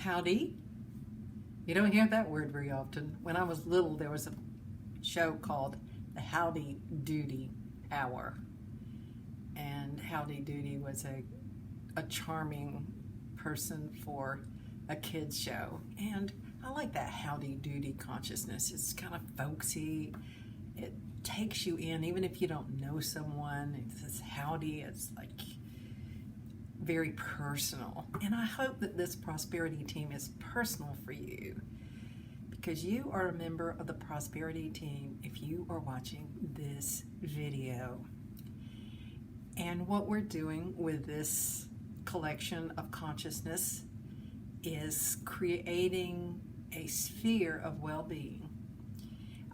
Howdy. You don't hear that word very often. When I was little, there was a show called the Howdy Doody Hour. And Howdy Doody was a charming person for a kid's show. And I like that Howdy Doody consciousness. It's kind of folksy. It takes you in, even if you don't know someone. It says howdy. It's like very personal. And I hope that this prosperity team is personal for you, because you are a member of the prosperity team if you are watching this video. And what we're doing with this collection of consciousness is creating a sphere of well-being,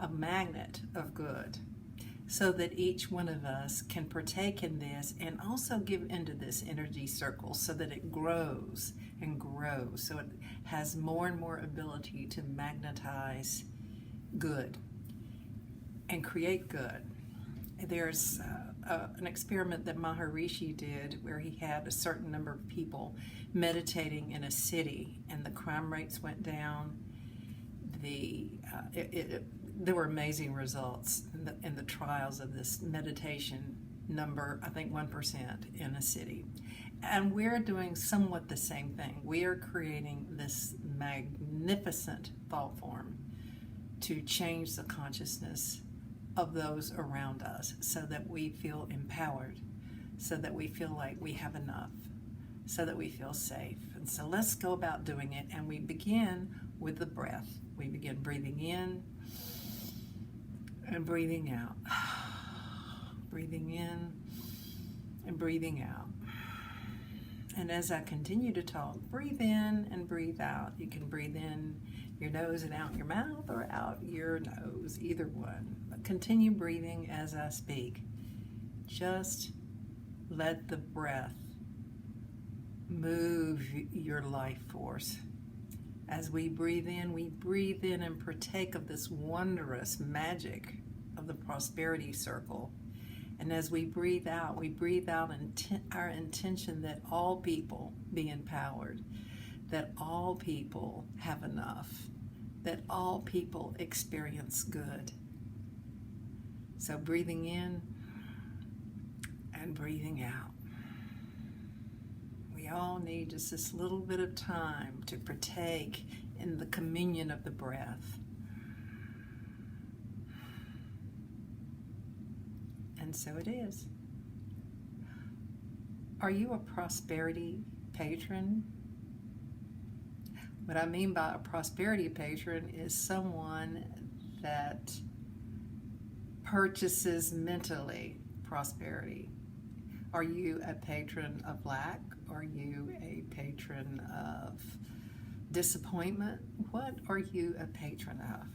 a magnet of good, so that each one of us can partake in this and also give into this energy circle so that it grows and grows, so it has more and more ability to magnetize good and create good. There's an experiment that Maharishi did where he had a certain number of people meditating in a city, and the crime rates went down. There were amazing results in the trials of this meditation number, I think 1% in a city. And we're doing somewhat the same thing. We are creating this magnificent thought form to change the consciousness of those around us so that we feel empowered, so that we feel like we have enough, so that we feel safe. And so let's go about doing it. And we begin with the breath. We begin breathing in and breathing out. Breathing in and breathing out. And as I continue to talk, breathe in and breathe out. You can breathe in your nose and out your mouth, or out your nose, either one. But continue breathing as I speak. Just let the breath move your life force. As we breathe in and partake of this wondrous magic of the prosperity circle. And as we breathe out our intention that all people be empowered, that all people have enough, that all people experience good. So breathing in and breathing out. We all need just this little bit of time to partake in the communion of the breath. And so it is. Are you a prosperity patron? What I mean by a prosperity patron is someone that purchases mentally prosperity. Are you a patron of lack? Are you a patron of disappointment? What are you a patron of?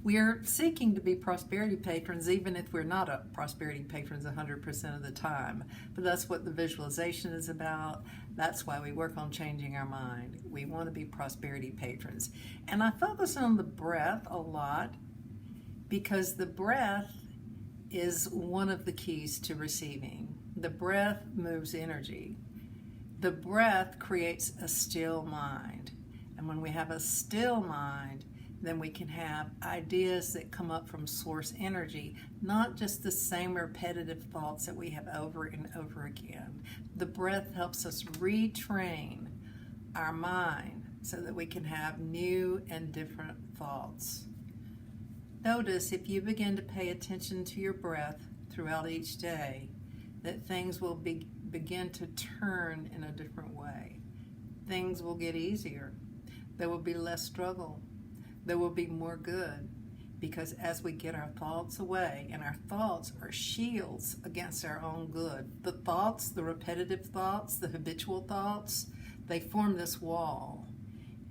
We are seeking to be prosperity patrons, even if we're not a prosperity patrons 100% of the time. But that's what the visualization is about. That's why we work on changing our mind. We want to be prosperity patrons. And I focus on the breath a lot because the breath is one of the keys to receiving. The breath moves energy. The breath creates a still mind. And when we have a still mind, then we can have ideas that come up from source energy, not just the same repetitive thoughts that we have over and over again. The breath helps us retrain our mind so that we can have new and different thoughts. Notice if you begin to pay attention to your breath throughout each day, that things will begin to turn in a different way. Things will get easier. There will be less struggle. There will be more good, because as we get our thoughts away, and our thoughts are shields against our own good. The thoughts, the repetitive thoughts, the habitual thoughts, they form this wall.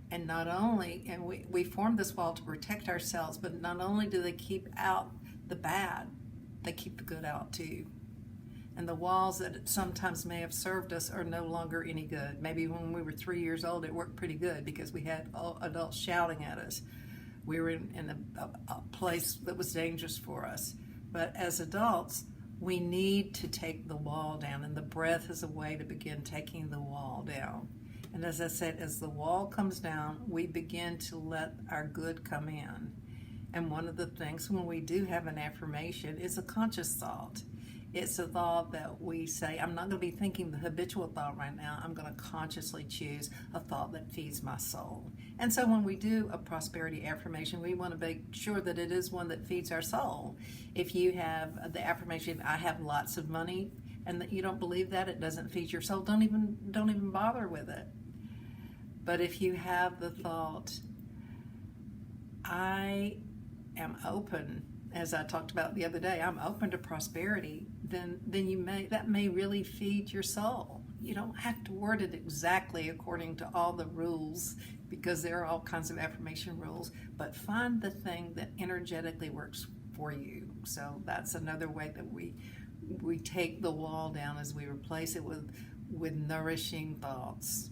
And we form this wall to protect ourselves, but not only do they keep out the bad, they keep the good out too. And the walls that sometimes may have served us are no longer any good. Maybe when we were 3 years old, it worked pretty good because we had adults shouting at us. We were in a place that was dangerous for us. But as adults, we need to take the wall down, and the breath is a way to begin taking the wall down. And as I said, as the wall comes down, we begin to let our good come in. And one of the things when we do have an affirmation is a conscious thought. It's a thought that we say, I'm not going to be thinking the habitual thought right now. I'm going to consciously choose a thought that feeds my soul. And so when we do a prosperity affirmation, we want to make sure that it is one that feeds our soul. If you have the affirmation, I have lots of money, and that you don't believe that, it doesn't feed your soul, don't even bother with it. But if you have the thought, I am open, as I talked about the other day, I'm open to prosperity, then that may really feed your soul. You don't have to word it exactly according to all the rules, because there are all kinds of affirmation rules, but find the thing that energetically works for you. So that's another way that we take the wall down, as we replace it with nourishing thoughts.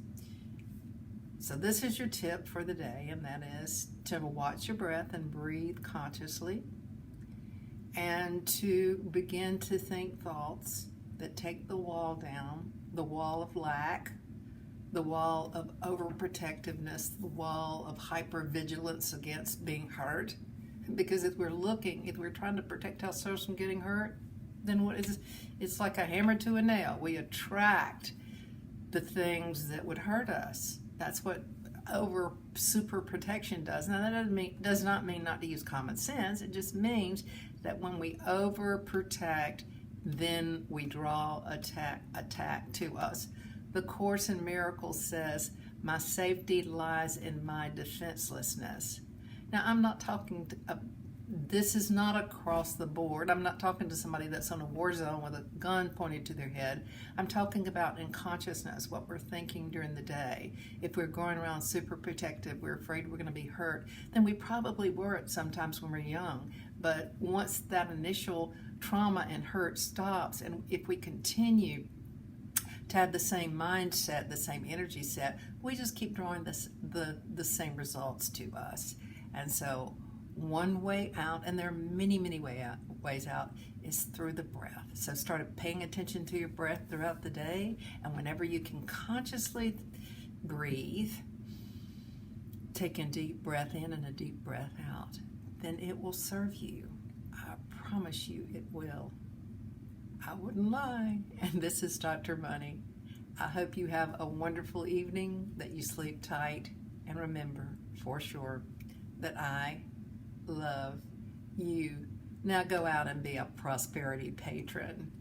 So this is your tip for the day, and that is to watch your breath and breathe consciously, and to begin to think thoughts that take the wall down, the wall of lack, the wall of overprotectiveness, the wall of hypervigilance against being hurt. Because if we're trying to protect ourselves from getting hurt, then it's like a hammer to a nail. We attract the things that would hurt us. That's what super protection does. Now that does not mean not to use common sense. It just means that when we overprotect, then we draw attack to us. The Course in Miracles says, my safety lies in my defenselessness. Now I'm not talking this is not across the board. I'm not talking to somebody that's on a war zone with a gun pointed to their head. I'm talking about in consciousness, what we're thinking during the day. If we're going around super protective, we're afraid we're going to be hurt, then we probably were at sometimes when we're young. But once that initial trauma and hurt stops, and if we continue to have the same mindset, the same energy set, we just keep drawing the same results to us. And so one way out, and there are many ways out, is through the breath. So start paying attention to your breath throughout the day, and whenever you can consciously breathe, take a deep breath in and a deep breath out, then it will serve you. I promise you it will. I wouldn't lie. And this is Dr. Money. I hope you have a wonderful evening, that you sleep tight, and remember for sure that I love you. Now go out and be a prosperity patron.